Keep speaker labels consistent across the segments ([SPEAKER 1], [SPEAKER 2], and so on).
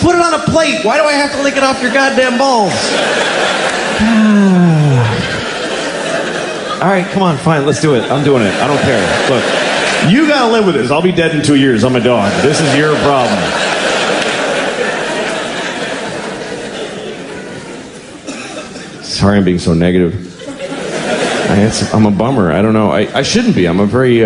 [SPEAKER 1] put it on a plate. Why do I have to lick it off your goddamn balls? All right, come on, fine, let's do it. I'm doing it. I don't care. Look, you gotta live with this. I'll be dead in 2 years. I'm a dog. This is your problem. Sorry I'm being so negative. I'm a bummer. I don't know. I shouldn't be. I'm a very,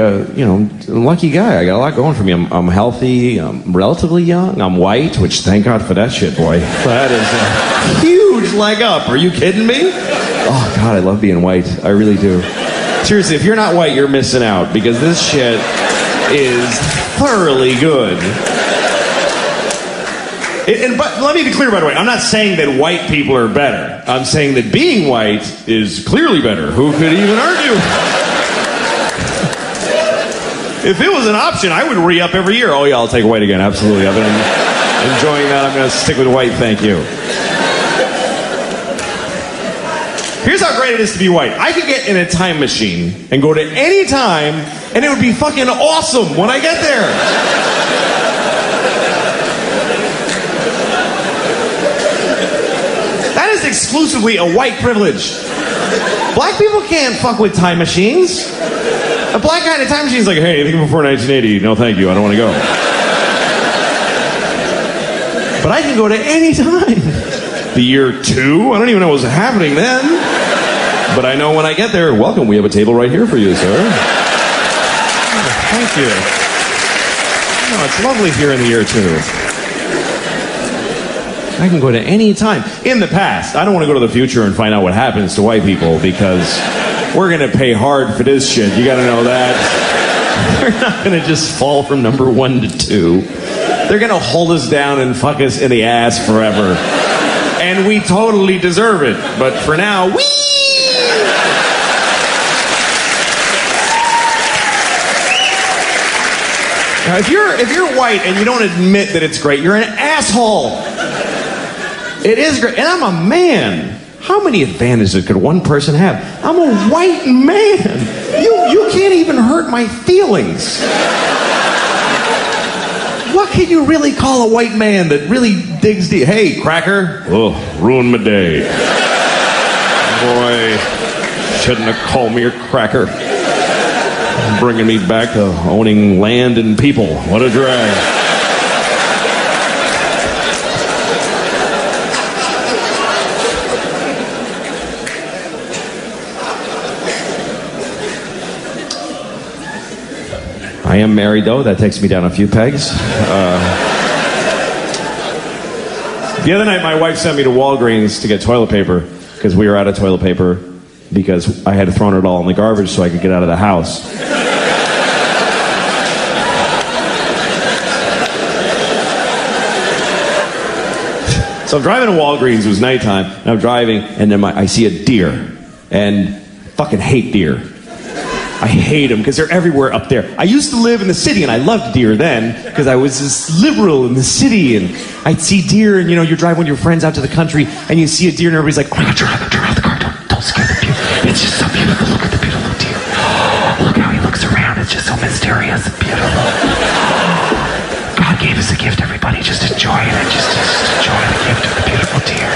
[SPEAKER 1] lucky guy. I got a lot going for me. I'm healthy. I'm relatively young. I'm white, which thank God for that shit, boy. That is a huge leg up. Are you kidding me? Oh, God, I love being white. I really do. Seriously, if you're not white, you're missing out because this shit is thoroughly good. But let me be clear, by the way. I'm not saying that white people are better. I'm saying that being white is clearly better. Who could even argue? If it was an option, I would re-up every year. Oh, yeah, I'll take white again. Absolutely. I've been enjoying that. I'm going to stick with white. Thank you. Here's how great it is to be white. I could get in a time machine and go to any time, and it would be fucking awesome when I get there. That is exclusively a white privilege. Black people can't fuck with time machines. A black guy in a time machine is like, hey, anything before 1980? No, thank you. I don't want to go. But I can go to any time. The year 2? I don't even know what's happening then. But I know when I get there, welcome, we have a table right here for you, sir. Oh, thank you. No, it's lovely here in the year 2. I can go to any time. In the past, I don't want to go to the future and find out what happens to white people because we're going to pay hard for this shit. You got to know that. They're not going to just fall from number 1 to 2. They're going to hold us down and fuck us in the ass forever. And we totally deserve it. But for now, whee! Now, if you're white and you don't admit that it's great, you're an asshole. It is great. And I'm a man. How many advantages could one person have? I'm a white man. You can't even hurt my feelings. What can you really call a white man that really digs deep? Hey, cracker. Oh, ruined my day. Boy, shouldn't have called me a cracker. Bringing me back to owning land and people. What a drag. I am married, though. That takes me down a few pegs. The other night, my wife sent me to Walgreens to get toilet paper because we were out of toilet paper because I had thrown it all in the garbage so I could get out of the house. So I'm driving to Walgreens. It was nighttime, and I'm driving, and then I see a deer, and fucking hate deer. I hate them because they're everywhere up there. I used to live in the city, and I loved deer then because I was this liberal in the city, and I'd see deer, and you're driving with your friends out to the country, and you see a deer, and everybody's like, oh my God, turn around the car, don't scare the deer. It's just so beautiful. Look at the beautiful deer. Look how he looks around. It's just so mysterious and beautiful. God gave us a gift, everybody. Just enjoy it. Just enjoy the gift of the beautiful deer.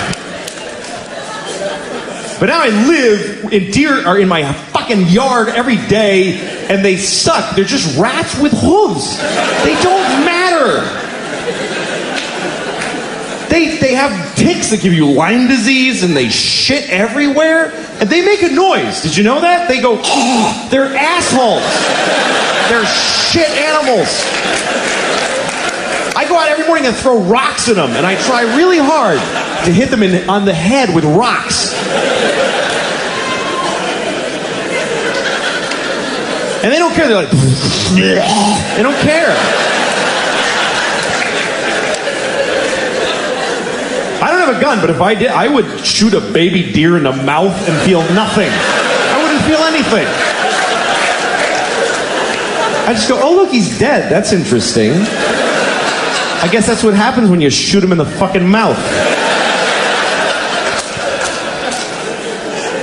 [SPEAKER 1] But now I live, and deer are in my fucking yard every day, and they suck. They're just rats with hooves. They don't matter. They have ticks that give you Lyme disease, and they shit everywhere, and they make a noise. Did you know that? They go, oh, they're assholes. They're shit animals. I go out every morning and throw rocks at them, and I try really hard to hit them on the head with rocks. And they don't care. They're like, they don't care. I don't have a gun, but if I did, I would shoot a baby deer in the mouth and feel nothing. I wouldn't feel anything. I just go, oh, look, he's dead. That's interesting. I guess that's what happens when you shoot him in the fucking mouth.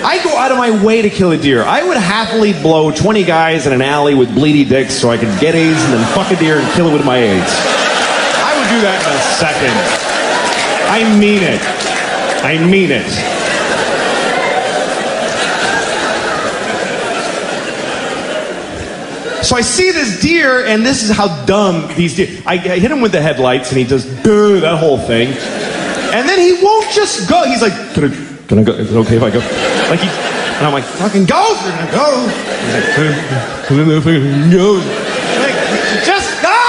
[SPEAKER 1] I go out of my way to kill a deer. I would happily blow 20 guys in an alley with bleedy dicks so I could get AIDS and then fuck a deer and kill it with my AIDS. I would do that in a second. I mean it. I mean it. So I see this deer, and this is how dumb these deer... I hit him with the headlights, and he does that whole thing. And then he won't just go. He's like, can I go? Is it okay if I go? And I'm like, fucking go! You're gonna go! He's like, go. Like, just go!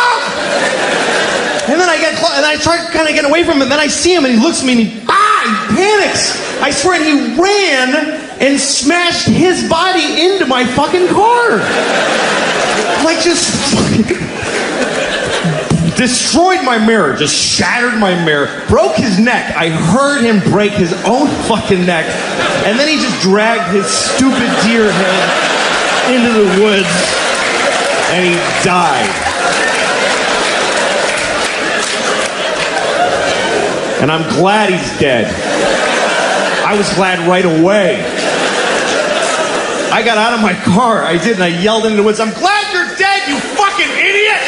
[SPEAKER 1] And then I get close, and I try kind of get away from him, and then I see him, and he looks at me, and he panics. I swear, and he ran and smashed his body into my fucking car. Like, just fucking destroyed my mirror, just shattered my mirror, broke his neck. I heard him break his own fucking neck, and then he just dragged his stupid deer head into the woods, and he died. And I'm glad he's dead. I was glad right away. I got out of my car, I did, and I yelled into the woods, I'm glad you're dead, you fucking idiot!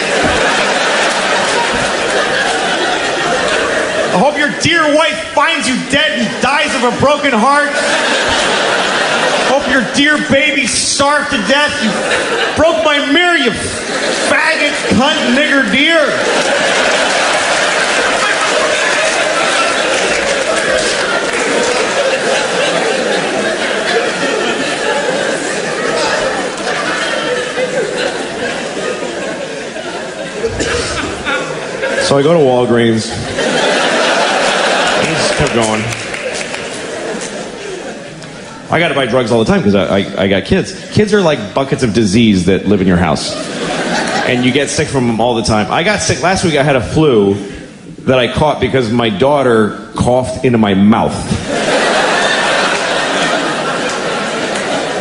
[SPEAKER 1] I hope your dear wife finds you dead and dies of a broken heart. Hope your dear baby starved to death. You broke my mirror, you faggot, cunt, nigger deer. So I go to Walgreens. He just kept going. I got to buy drugs all the time because I got kids. Kids are like buckets of disease that live in your house. And you get sick from them all the time. I got sick. Last week I had a flu that I caught because my daughter coughed into my mouth.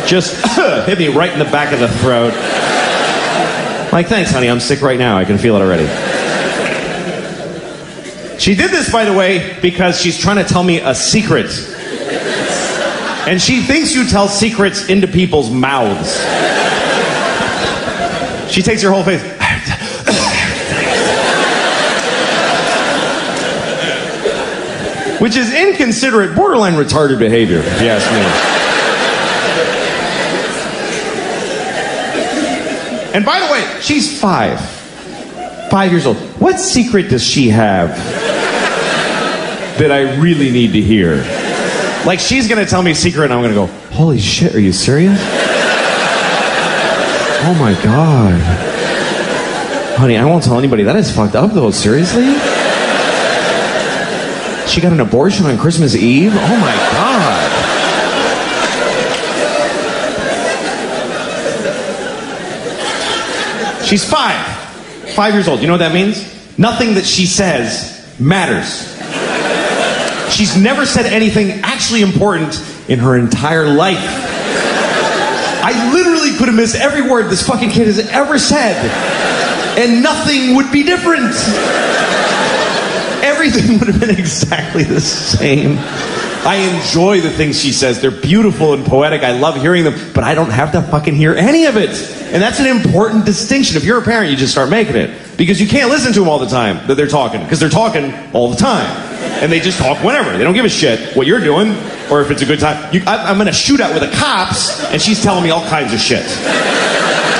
[SPEAKER 1] Just hit me right in the back of the throat. Like, thanks, honey. I'm sick right now. I can feel it already. She did this, by the way, because she's trying to tell me a secret. And she thinks you tell secrets into people's mouths. She takes her whole face. Which is inconsiderate, borderline retarded behavior, if you ask me. And by the way, she's 5 years old. What secret does she have that I really need to hear? Like, she's gonna tell me a secret and I'm gonna go, holy shit, are you serious? Oh my God. Honey, I won't tell anybody. That is fucked up though, seriously? She got an abortion on Christmas Eve? Oh my God. She's 5 years old. You know what that means? Nothing that she says matters. She's never said anything actually important in her entire life. I literally could have missed every word this fucking kid has ever said, and nothing would be different. Everything would have been exactly the same. I enjoy the things she says. They're beautiful and poetic. I love hearing them, but I don't have to fucking hear any of it. And that's an important distinction. If you're a parent, you just start making it. Because you can't listen to them all the time that they're talking. Because they're talking all the time. And they just talk whenever. They don't give a shit what you're doing or if it's a good time. I'm in a shootout with the cops and she's telling me all kinds of shit.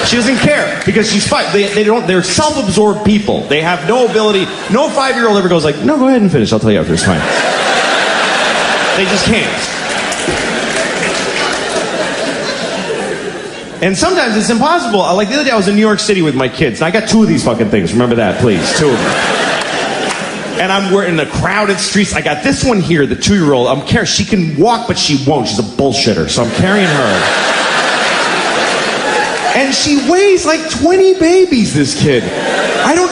[SPEAKER 1] She doesn't care because she's 5. They're self-absorbed people. They have no ability. No 5-year-old ever goes like, no, go ahead and finish. I'll tell you after. It's fine. They just can't. And sometimes it's impossible. Like the other day I was in New York City with my kids. And I got 2 of these fucking things. Remember that, please. 2 of them. And we're in the crowded streets. I got this one here, the 2-year-old. I'm carrying. She can walk, but she won't. She's a bullshitter. So I'm carrying her. And she weighs like 20 babies, this kid.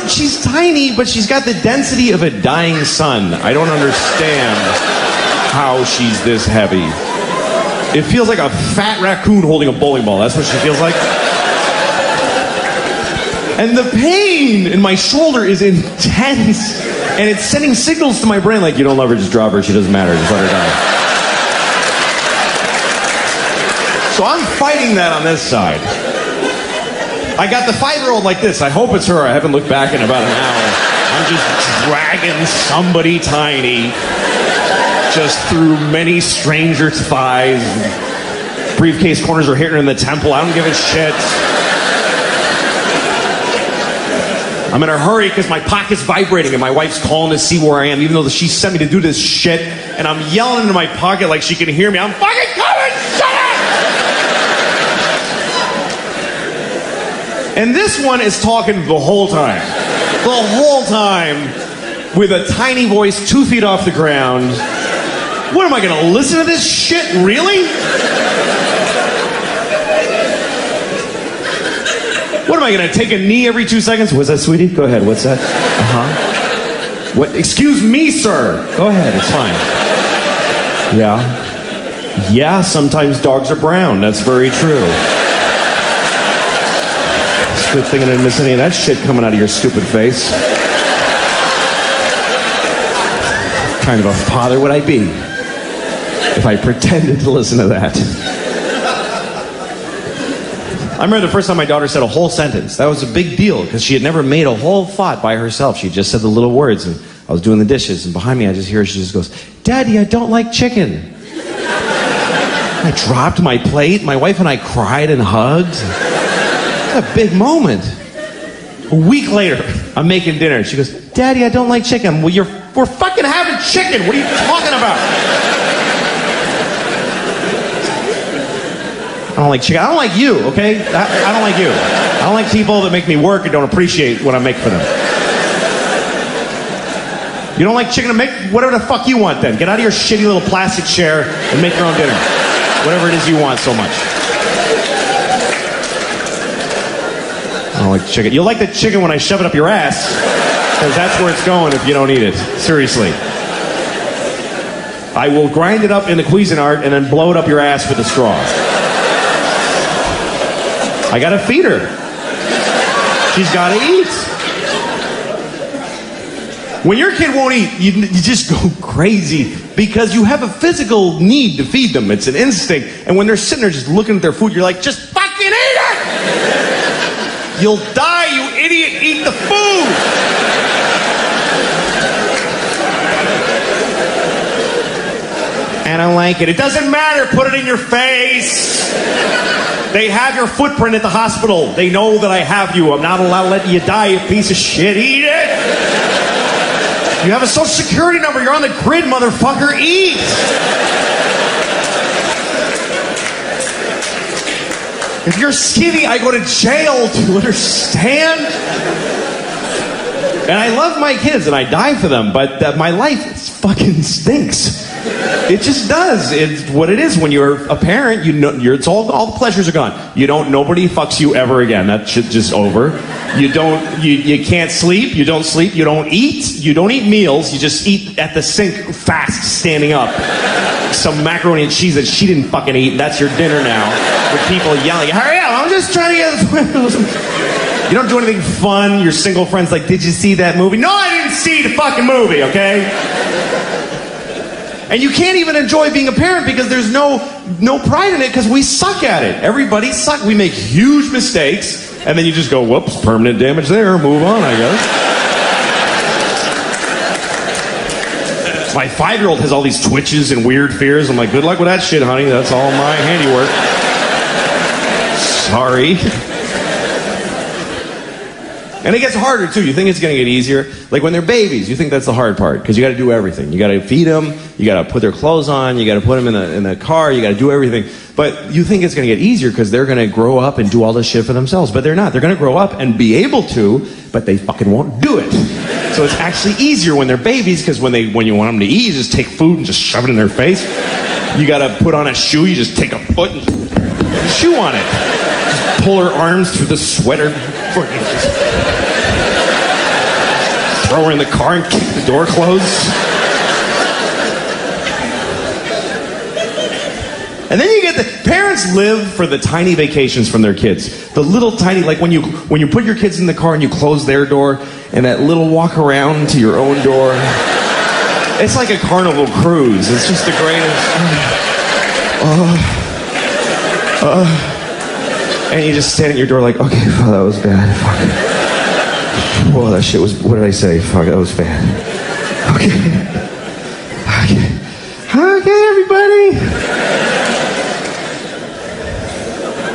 [SPEAKER 1] She's tiny, but she's got the density of a dying sun. I don't understand how she's this heavy. It feels like a fat raccoon holding a bowling ball. That's what she feels like. And the pain in my shoulder is intense. And it's sending signals to my brain like, you don't love her, just drop her. She doesn't matter. Just let her die. So I'm fighting that on this side. I got the 5-year-old like this. I hope it's her. I haven't looked back in about an hour. I'm just dragging somebody tiny just through many strangers' thighs. Briefcase corners are hitting her in the temple. I don't give a shit. I'm in a hurry because my pocket's vibrating and my wife's calling to see where I am, even though she sent me to do this shit. And I'm yelling into my pocket like she can hear me. I'm fucking coming! Shut up! And this one is talking the whole time. The whole time with a tiny voice 2 feet off the ground. What am I going to listen to this shit? Really? What am I going to take a knee every 2 seconds? What's that, sweetie? Go ahead. What's that? Uh-huh. What? Excuse me, sir. Go ahead. It's fine. Yeah. Yeah, sometimes dogs are brown. That's very true. It's a good thing I didn't miss any of that shit coming out of your stupid face. What kind of a father would I be if I pretended to listen to that? I remember the first time my daughter said a whole sentence. That was a big deal because she had never made a whole thought by herself. She just said the little words, and I was doing the dishes, and behind me I just hear her, she just goes, "Daddy, I don't like chicken." I dropped my plate. My wife and I cried and hugged. It was a big moment. A week later, I'm making dinner. She goes, "Daddy, I don't like chicken." Well, we're fucking having chicken. What are you talking about? I don't like chicken. I don't like you, okay? I don't like you. I don't like people that make me work and don't appreciate what I make for them. You don't like chicken? Make whatever the fuck you want then. Get out of your shitty little plastic chair and make your own dinner. Whatever it is you want so much. I don't like chicken. You'll like the chicken when I shove it up your ass, because that's where it's going if you don't eat it. Seriously. I will grind it up in the Cuisinart and then blow it up your ass with a straw. I gotta feed her. She's gotta eat. When your kid won't eat, you just go crazy because you have a physical need to feed them. It's an instinct. And when they're sitting there just looking at their food, you're like, just fucking eat it! You'll die, you idiot! Eat the food! And I like it. It doesn't matter. Put it in your face. They have your footprint at the hospital. They know that I have you. I'm not allowed to let you die, you piece of shit. Eat it! You have a social security number. You're on the grid, motherfucker. Eat! If you're skinny, I go to jail. Do you understand? And I love my kids and I die for them, but my life fucking stinks. It just does. It's what it is. When you're a parent, you know, it's all the pleasures are gone. Nobody fucks you ever again. That shit just over. You can't sleep. You don't sleep. You don't eat. You don't eat meals. You just eat at the sink fast, standing up. Some macaroni and cheese that she didn't fucking eat. That's your dinner now. With people yelling, "Hurry up! I'm just trying to get." You don't do anything fun. Your single friend's like, "Did you see that movie?" "No, I didn't see the fucking movie." Okay. And you can't even enjoy being a parent because there's no pride in it because we suck at it. Everybody sucks. We make huge mistakes, and then you just go, "Whoops, permanent damage there. Move on, I guess." My 5-year-old has all these twitches and weird fears. I'm like, "Good luck with that shit, honey. That's all my handiwork." Sorry. And it gets harder, too. You think it's going to get easier. Like when they're babies, you think that's the hard part because you got to do everything. You got to feed them. You got to put their clothes on. You got to put them in the car. You got to do everything. But you think it's going to get easier because they're going to grow up and do all this shit for themselves. But they're not. They're going to grow up and be able to, but they fucking won't do it. So it's actually easier when they're babies because when you want them to eat, you just take food and just shove it in their face. You got to put on a shoe. You just take a foot and shoe on it. Just pull her arms through the sweater. Throw her in the car and keep the door closed. And then you get the parents live for the tiny vacations from their kids. The little tiny, like when you put your kids in the car and you close their door, and that little walk around to your own door. It's like a carnival cruise. It's just the greatest. And you just stand at your door like, "Okay, oh, that was bad. Fuck. Whoa, that shit was, what did I say? Fuck, that was bad. Okay, everybody.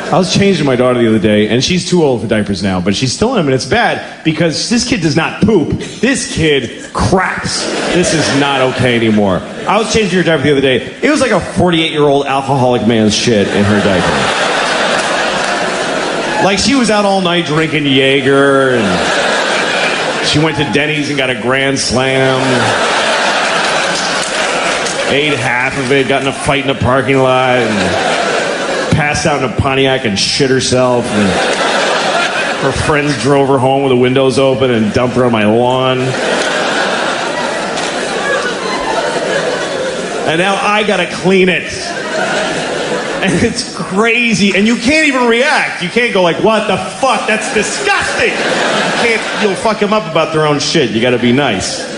[SPEAKER 1] I was changing my daughter the other day, and she's too old for diapers now, but she's still in them, and it's bad because this kid does not poop. This kid craps. This is not okay anymore. I was changing her diaper the other day. It was like a 48-year-old alcoholic man's shit in her diaper. Like, she was out all night drinking Jaeger, and she went to Denny's and got a Grand Slam. Ate half of it, got in a fight in a parking lot, and passed out in a Pontiac and shit herself, and her friends drove her home with the windows open and dumped her on my lawn. And now I gotta clean it. And it's crazy, and you can't even react. You can't go like, what the fuck, that's disgusting. You'll fuck them up about their own shit. You gotta be nice.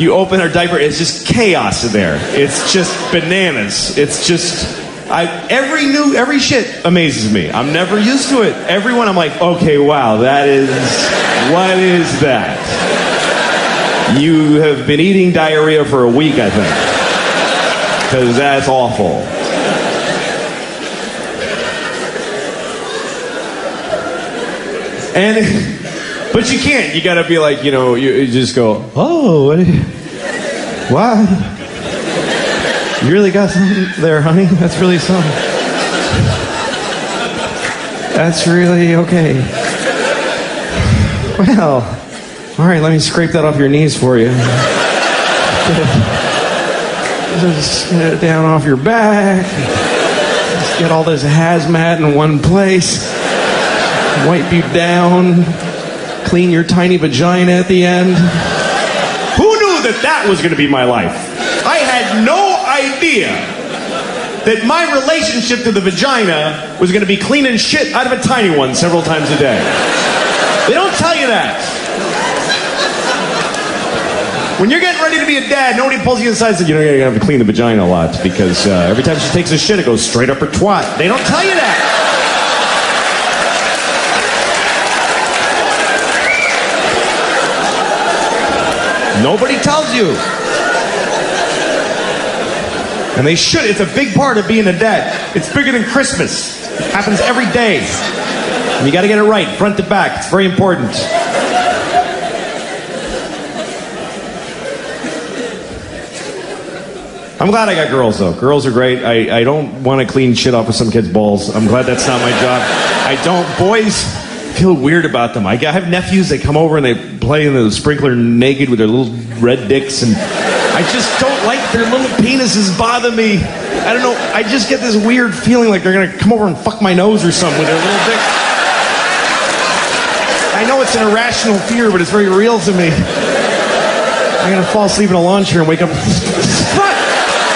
[SPEAKER 1] You open her diaper, it's just chaos in there. It's just bananas. It's just... every shit amazes me. I'm never used to it. Everyone, I'm like, okay, wow, what is that? You have been eating diarrhea for a week, I think. Because that's awful. But you can't. You gotta be like, you just go, oh, what? You really got something there, honey? That's really something. That's really okay. Well, all right, let me scrape that off your knees for you. Just get it down off your back. Just get all this hazmat in one place. Wipe you down. Clean your tiny vagina at the end. Who knew that was going to be my life? I had no idea that my relationship to the vagina was going to be cleaning shit out of a tiny one several times a day. They don't tell you that. When you're getting ready to be a dad, nobody pulls you aside and says, you're going to have to clean the vagina a lot because every time she takes a shit, it goes straight up her twat. They don't tell you that. Nobody tells you. And they should. It's a big part of being a dad. It's bigger than Christmas. It happens every day. And you got to get it right, front to back. It's very important. I'm glad I got girls, though. Girls are great. I don't want to clean shit off of some kid's balls. I'm glad that's not my job. I don't. Boys feel weird about them. I have nephews, they come over and they play in the sprinkler naked with their little red dicks, and I just don't like their little penises bother me. I don't know, I just get this weird feeling like they're gonna come over and fuck my nose or something with their little dick. I know it's an irrational fear, but it's very real to me. I'm gonna fall asleep in a lawn chair and wake up. Fuck!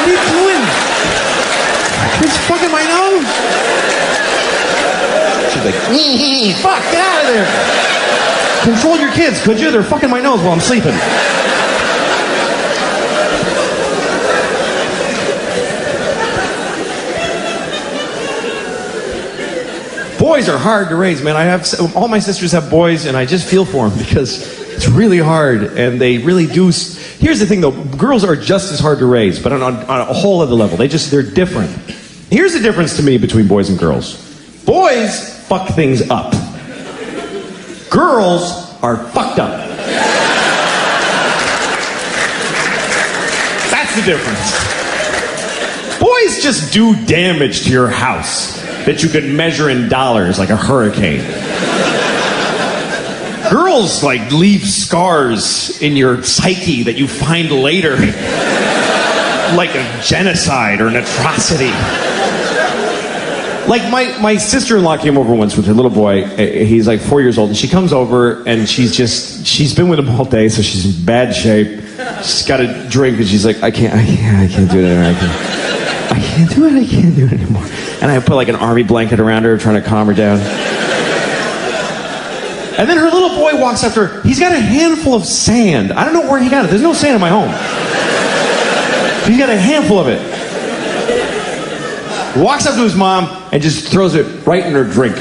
[SPEAKER 1] What are you doing? It's fucking my nose. She's like, fuck, get out of there. Control your kids, could you? They're fucking my nose while I'm sleeping. Boys are hard to raise, man. All my sisters have boys, and I just feel for them because it's really hard, and they really do. Here's the thing, though. Girls are just as hard to raise, but on a whole other level. They're different. Here's the difference to me between boys and girls. Boys fuck things up. Girls are fucked up. That's the difference. Boys just do damage to your house that you could measure in dollars like a hurricane. Girls, like, leave scars in your psyche that you find later, like a genocide or an atrocity. Like, my sister-in-law came over once with her little boy. He's like 4 years old, and she comes over, and she's been with him all day, so she's in bad shape. She's got a drink, and she's like, I can't do it anymore. I can't do it anymore. And I put like an army blanket around her, trying to calm her down. And then her little boy walks up to her. He's got a handful of sand. I don't know where he got it. There's no sand in my home. He's got a handful of it. Walks up to his mom and just throws it right in her drink.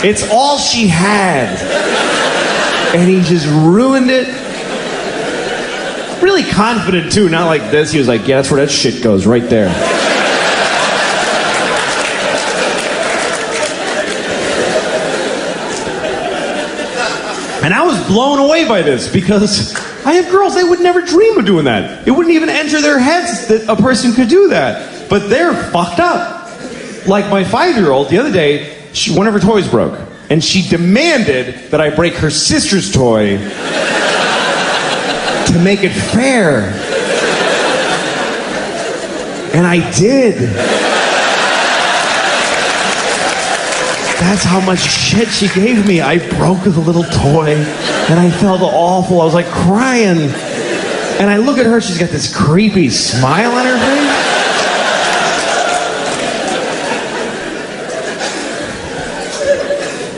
[SPEAKER 1] It's all she had. And he just ruined it. Really confident, too. Not like this. He was like, yeah, that's where that shit goes, right there. And I was blown away by this because I have girls, they would never dream of doing that. It wouldn't even enter their heads that a person could do that. But they're fucked up. Like my 5-year-old, the other day, one of her toys broke. And she demanded that I break her sister's toy to make it fair. And I did. That's how much shit she gave me. I broke the little toy, and I felt awful. I was like crying. And I look at her, she's got this creepy smile on her face.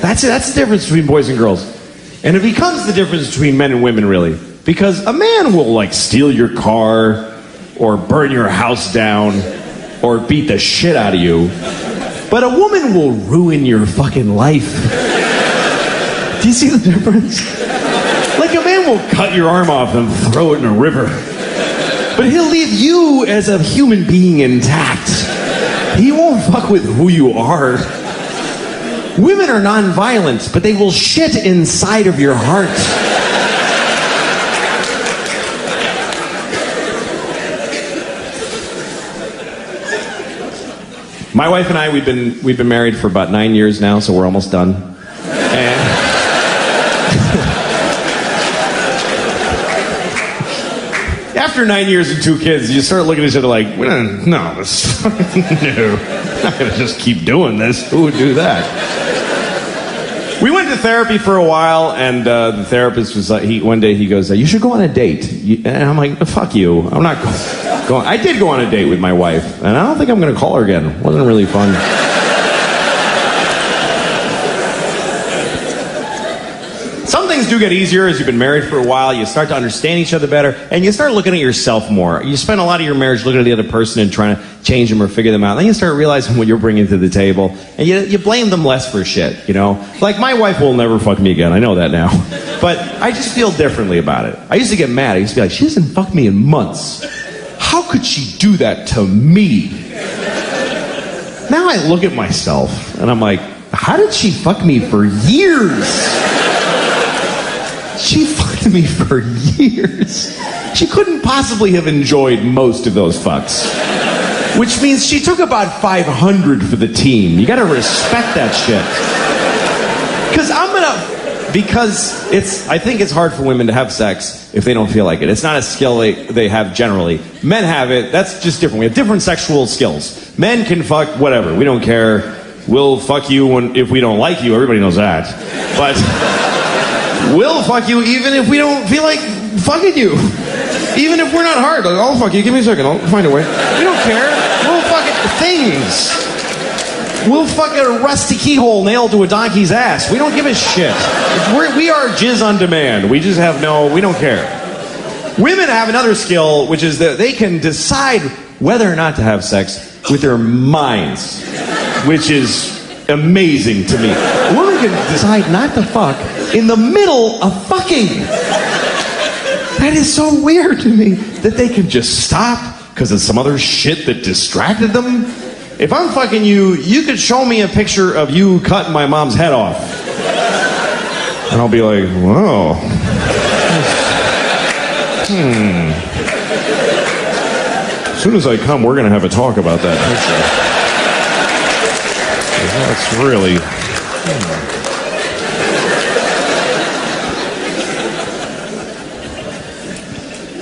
[SPEAKER 1] That's it. That's the difference between boys and girls. And it becomes the difference between men and women, really. Because a man will, like, steal your car, or burn your house down, or beat the shit out of you. But a woman will ruin your fucking life. Do you see the difference? Like, a man will cut your arm off and throw it in a river. But he'll leave you as a human being intact. He won't fuck with who you are. Women are non-violent, but they will shit inside of your heart. My wife and I, we've been married for about 9 years now, so we're almost done. And after 9 years and 2 kids, you start looking at each other like, no, I'm not gonna just keep doing this. Who would do that? We went to therapy for a while, and the therapist was like, one day he goes, you should go on a date. And I'm like, fuck you. I'm not going. I did go on a date with my wife, and I don't think I'm going to call her again. It wasn't really fun. Some things do get easier as you've been married for a while. You start to understand each other better, and you start looking at yourself more. You spend a lot of your marriage looking at the other person and trying to change them or figure them out. Then you start realizing what you're bringing to the table, and you blame them less for shit, you know? Like, my wife will never fuck me again. I know that now. But I just feel differently about it. I used to get mad. I used to be like, she hasn't fucked me in months. How could she do that to me? Now I look at myself, and I'm like, how did she fuck me for years? She fucked me for years. She couldn't possibly have enjoyed most of those fucks. Which means she took about 500 for the team. You gotta respect that shit. I think it's hard for women to have sex if they don't feel like it. It's not a skill they have generally. Men have it, that's just different. We have different sexual skills. Men can fuck whatever, we don't care. We'll fuck you if we don't like you, everybody knows that. But we'll fuck you even if we don't feel like fucking you. Even if we're not hard. Like, I'll fuck you, give me a second, I'll find a way. We don't care. We'll fuck things. We'll fuck a rusty keyhole nailed to a donkey's ass. We don't give a shit. We are jizz on demand. We just have we don't care. Women have another skill, which is that they can decide whether or not to have sex with their minds, which is amazing to me. A woman can decide not to fuck in the middle of fucking. That is so weird to me that they can just stop because of some other shit that distracted them. If I'm fucking you, you could show me a picture of you cutting my mom's head off. And I'll be like, whoa. As soon as I come, we're going to have a talk about that picture. That's really...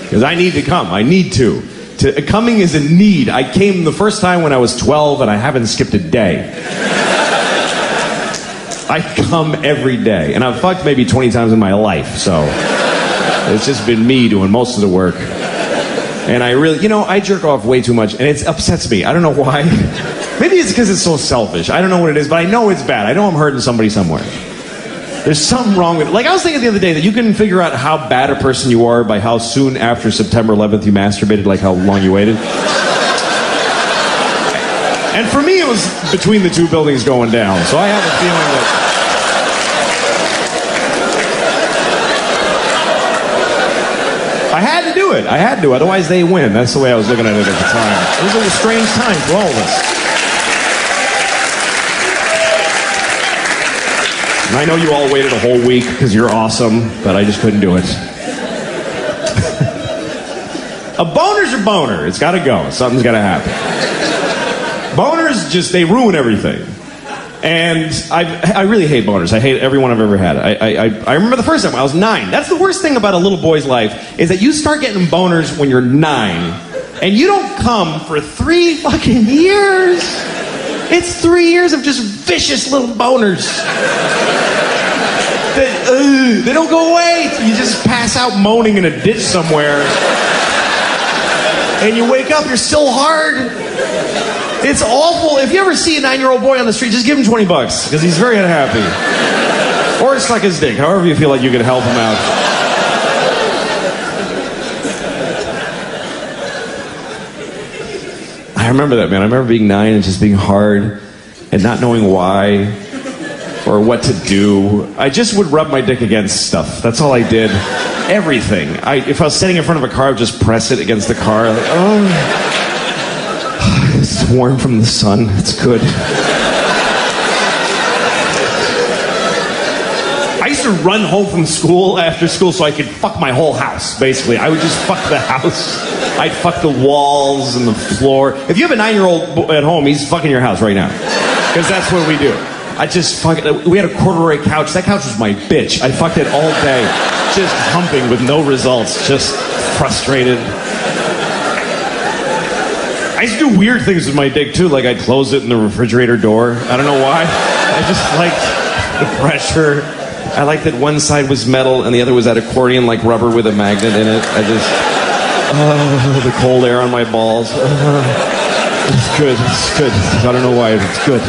[SPEAKER 1] Because I need to come. I need to. Coming is a need. I came the first time when I was 12, and I haven't skipped a day. I come every day. And I've fucked maybe 20 times in my life, so it's just been me doing most of the work. And I really, I jerk off way too much, and it upsets me. I don't know why. Maybe it's because it's so selfish. I don't know what it is, but I know it's bad. I know I'm hurting somebody somewhere. There's something wrong with it. Like, I was thinking the other day that you can figure out how bad a person you are by how soon after September 11th you masturbated, like how long you waited. And for me, it was between the two buildings going down. So I have a feeling that I had to do it. I had to. Otherwise, they win. That's the way I was looking at it at the time. It was a strange time for all of us. And I know you all waited a whole week because you're awesome, but I just couldn't do it. A boner's a boner. It's got to go. Something's got to happen. Boners just, they ruin everything. And I really hate boners. I hate every one I've ever had. I remember the first time I was 9. That's the worst thing about a little boy's life, is that you start getting boners when you're 9. And you don't come for 3 fucking years. It's 3 years of just vicious little boners. They don't go away. You just pass out moaning in a ditch somewhere. And you wake up, you're still hard. It's awful. If you ever see a 9-year-old boy on the street, just give him $20 because he's very unhappy. Or suck his dick, however you feel like you can help him out. I remember that, man. I remember being 9 and just being hard and not knowing why or what to do. I just would rub my dick against stuff. That's all I did. Everything. If I was sitting in front of a car, I would just press it against the car. Like, oh. It's warm from the sun. It's good. I used to run home from school after school so I could fuck my whole house, basically. I would just fuck the house. I'd fuck the walls and the floor. If you have a 9-year-old at home, he's fucking your house right now. Because that's what we do. I just fuck it. We had a corduroy couch. That couch was my bitch. I fucked it all day. Just humping with no results. Just frustrated. I used to do weird things with my dick too, like I'd close it in the refrigerator door. I don't know why. I just liked the pressure. I liked that one side was metal and the other was that accordion like rubber with a magnet in it. I just, the cold air on my balls. It's good, it's good. I don't know why, it's good.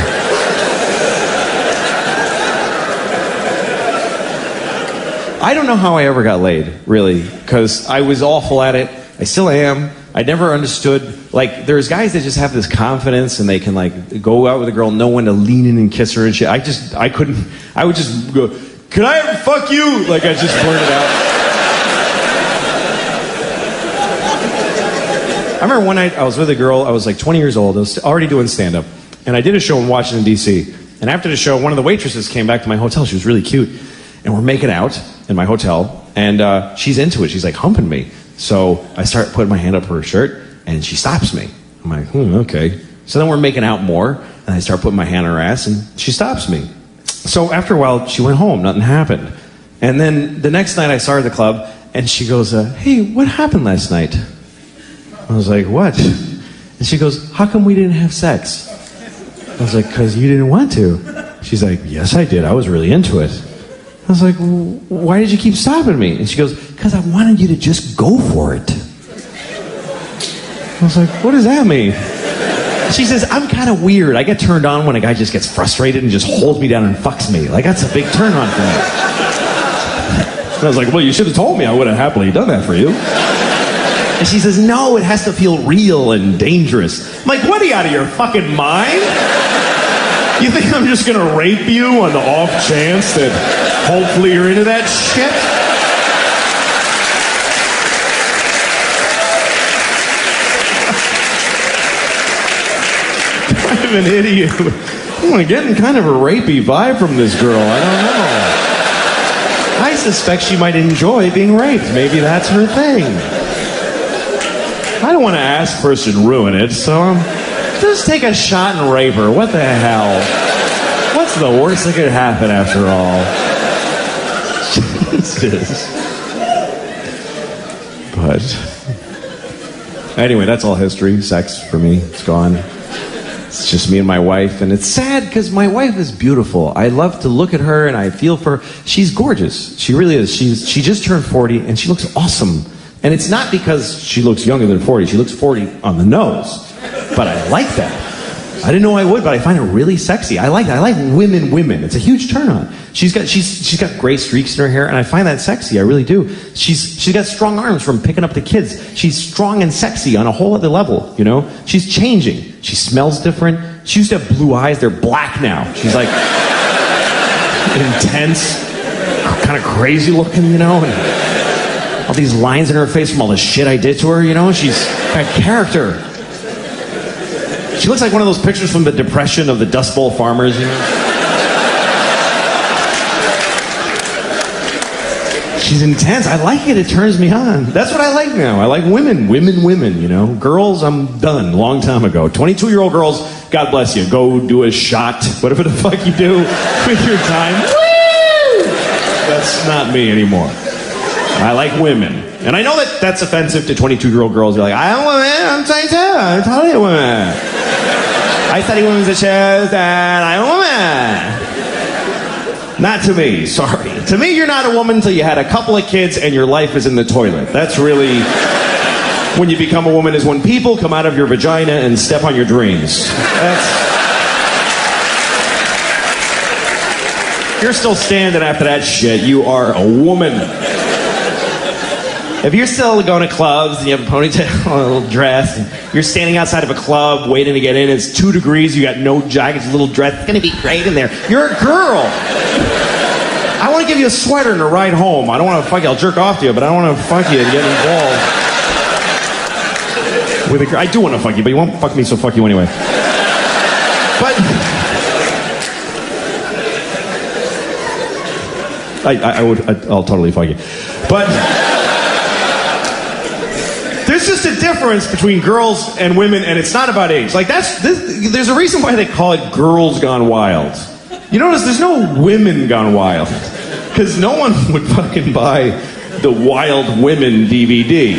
[SPEAKER 1] I don't know how I ever got laid, really, because I was awful at it. I still am. I never understood, like, there's guys that just have this confidence and they can, like, go out with a girl, know when to lean in and kiss her and shit. I couldn't, I would just go, can I ever fuck you? Like, I just blurted out. I remember one night I was with a girl, I was like 20 years old, I was already doing stand-up, and I did a show in Washington, D.C. And after the show, one of the waitresses came back to my hotel, she was really cute, and we're making out in my hotel, and she's into it, she's like humping me. So I start putting my hand up her shirt, and she stops me. I'm like, okay. So then we're making out more, and I start putting my hand on her ass, and she stops me. So after a while, she went home. Nothing happened. And then the next night, I saw her at the club, and she goes, hey, what happened last night? I was like, what? And she goes, how come we didn't have sex? I was like, because you didn't want to. She's like, yes, I did. I was really into it. I was like, why did you keep stopping me? And she goes, because I wanted you to just go for it. I was like, what does that mean? She says, I'm kind of weird. I get turned on when a guy just gets frustrated and just holds me down and fucks me. Like, that's a big turn on for me. And I was like, well, you should have told me. I would have happily done that for you. And she says, no, it has to feel real and dangerous. I'm like, what, are you out of your fucking mind? You think I'm just gonna rape you on the off chance that hopefully you're into that shit? I'm an idiot. I'm getting kind of a rapey vibe from this girl. I don't know. I suspect she might enjoy being raped. Maybe that's her thing. I don't want to ask first and ruin it, so just take a shot and rape her. What the hell? What's the worst that could happen after all? Jesus. But anyway, that's all history. Sex for me, it's gone. It's just me and my wife, and it's sad because my wife is beautiful. I love to look at her and I feel for her. She's gorgeous. She really is. She just turned 40 and she looks awesome. And it's not because she looks younger than 40. She looks 40 on the nose. But I like that. I didn't know I would, but I find it really sexy. I like that. I like women. It's a huge turn on. She's got gray streaks in her hair, and I find that sexy. I really do. She's got strong arms from picking up the kids. She's strong and sexy on a whole other level, you know? She's changing. She smells different. She used to have blue eyes. They're black now. She's like intense, kind of crazy looking, you know? And all these lines in her face from all the shit I did to her, you know? She's got character. She looks like one of those pictures from the Depression of the Dust Bowl farmers, you know? She's intense. I like it. It turns me on. That's what I like now. I like women, you know? Girls, I'm done. Long time ago. 22-year-old girls, God bless you. Go do a shot. Whatever the fuck you do with your time. Woo! That's not me anymore. I like women. And I know that that's offensive to 22-year-old girls. They're like, I'm a woman. I'm 22. I'm totally a woman. I study women's issues and I'm a woman. Not to me, sorry. To me, you're not a woman until you had a couple of kids and your life is in the toilet. That's really when you become a woman, is when people come out of your vagina and step on your dreams. You're still standing after that shit. You are a woman. If you're still going to clubs and you have a ponytail and a little dress, and you're standing outside of a club waiting to get in, it's 2 degrees, you got no jacket, a little dress, it's going to be great in there. You're a girl. I want to give you a sweater and a ride home. I don't want to fuck you. I'll jerk off to you, but I don't want to fuck you and get involved with a girl. I do want to fuck you, but you won't fuck me, so fuck you anyway. But I'll totally fuck you. But there's just a difference between girls and women, and it's not about age. Like there's a reason why they call it Girls Gone Wild. You notice there's no Women Gone Wild, because no one would fucking buy the Wild Women DVD.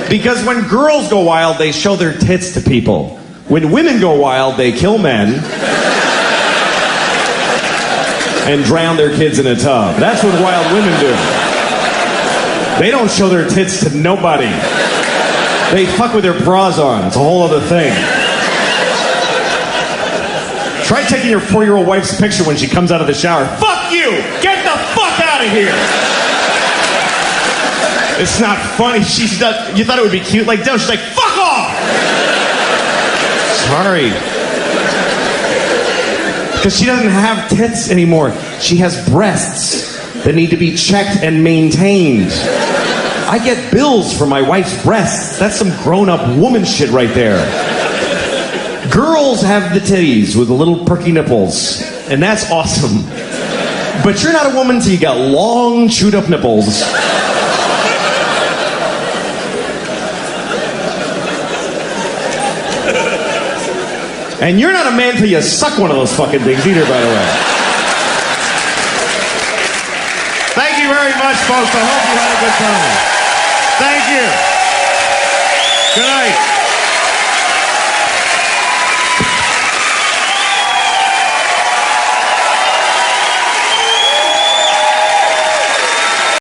[SPEAKER 1] Because when girls go wild, they show their tits to people. When women go wild, they kill men and drown their kids in a tub. That's what wild women do. They don't show their tits to nobody. They fuck with their bras on. It's a whole other thing. Try taking your 4-year-old wife's picture when she comes out of the shower. Fuck you! Get the fuck out of here! It's not funny. She's not. You thought it would be cute? Like, no, she's like, fuck off! Sorry. Because she doesn't have tits anymore. She has breasts that need to be checked and maintained. I get bills for my wife's breasts. That's some grown-up woman shit right there. Girls have the titties with the little perky nipples, and that's awesome. But you're not a woman till you got long, chewed-up nipples. And you're not a man till you suck one of those fucking things either, by the way. Thank you very much, folks. I hope you had a good time. Thank you. Good night.